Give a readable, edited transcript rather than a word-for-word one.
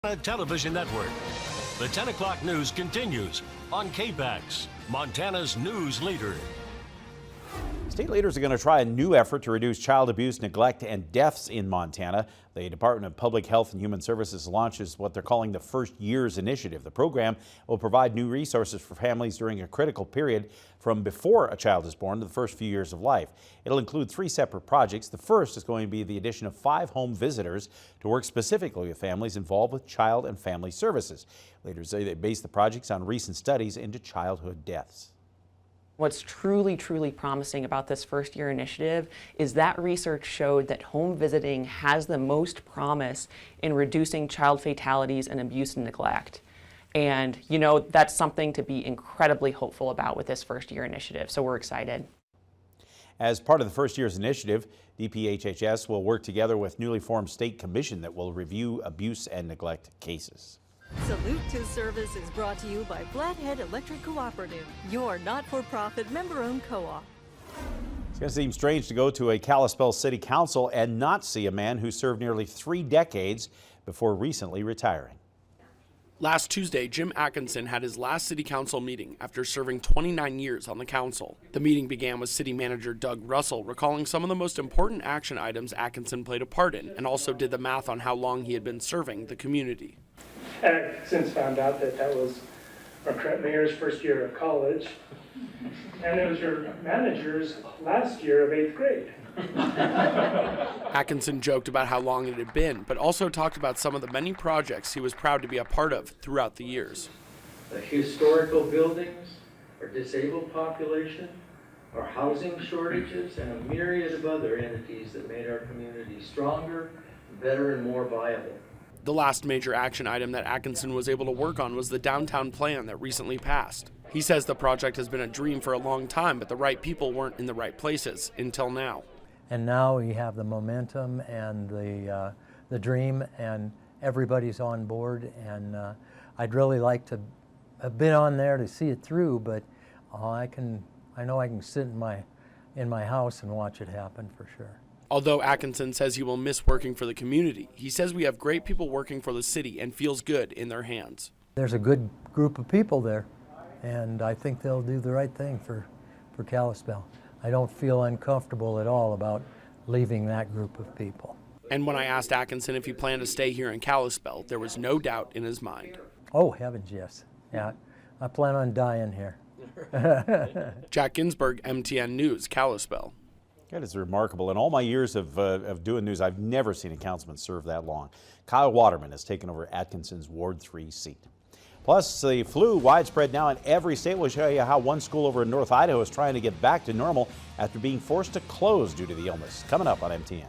Television Network. The 10 o'clock news continues on KPAX, Montana's news leader. State leaders are going to try a new effort to reduce child abuse, neglect, and deaths in Montana. The Department of Public Health and Human Services launches what they're calling the First Years Initiative. The program will provide new resources for families during a critical period from before a child is born to the first few years of life. It'll include 3 separate projects. The first is going to be the addition of 5 home visitors to work specifically with families involved with child and family services. Leaders say they base the projects on recent studies into childhood deaths. What's truly promising about this first year initiative is that research showed that home visiting has the most promise in reducing child fatalities and abuse and neglect. And that's something to be incredibly hopeful about with this first year initiative, so we're excited. As part of the First Years Initiative, DPHHS will work together with newly formed state commission that will review abuse and neglect cases. Salute to Service is brought to you by Flathead Electric Cooperative, your not-for-profit member-owned co-op. It's going to seem strange to go to a Kalispell City Council and not see a man who served nearly 3 decades before recently retiring. Last Tuesday, Jim Atkinson had his last city council meeting after serving 29 years on the council. The meeting began with city manager Doug Russell recalling some of the most important action items Atkinson played a part in, and also did the math on how long he had been serving the community. And I've since found out that that was our current mayor's first year of college, and it was your manager's last year of 8th grade. Atkinson joked about how long it had been, but also talked about some of the many projects he was proud to be a part of throughout the years. The historical buildings, our disabled population, our housing shortages, and a myriad of other entities that made our community stronger, better, and more viable. The last major action item that Atkinson was able to work on was the downtown plan that recently passed. He says the project has been a dream for a long time, but the right people weren't in the right places until now. And now we have the momentum and the dream, and everybody's on board. And I'd really like to have been on there to see it through, but I know I can sit in my house and watch it happen for sure. Although Atkinson says he will miss working for the community, he says we have great people working for the city and feels good in their hands. There's a good group of people there, and I think they'll do the right thing for Kalispell. I don't feel uncomfortable at all about leaving that group of people. And when I asked Atkinson if he planned to stay here in Kalispell, there was no doubt in his mind. Oh, heavens, yes. Yeah, I plan on dying here. Jack Ginsburg, MTN News, Kalispell. That is remarkable. In all my years of doing news, I've never seen a councilman serve that long. Kyle Waterman has taken over Atkinson's Ward 3 seat. Plus, the flu widespread now in every state. We'll show you how one school over in North Idaho is trying to get back to normal after being forced to close due to the illness. Coming up on MTN.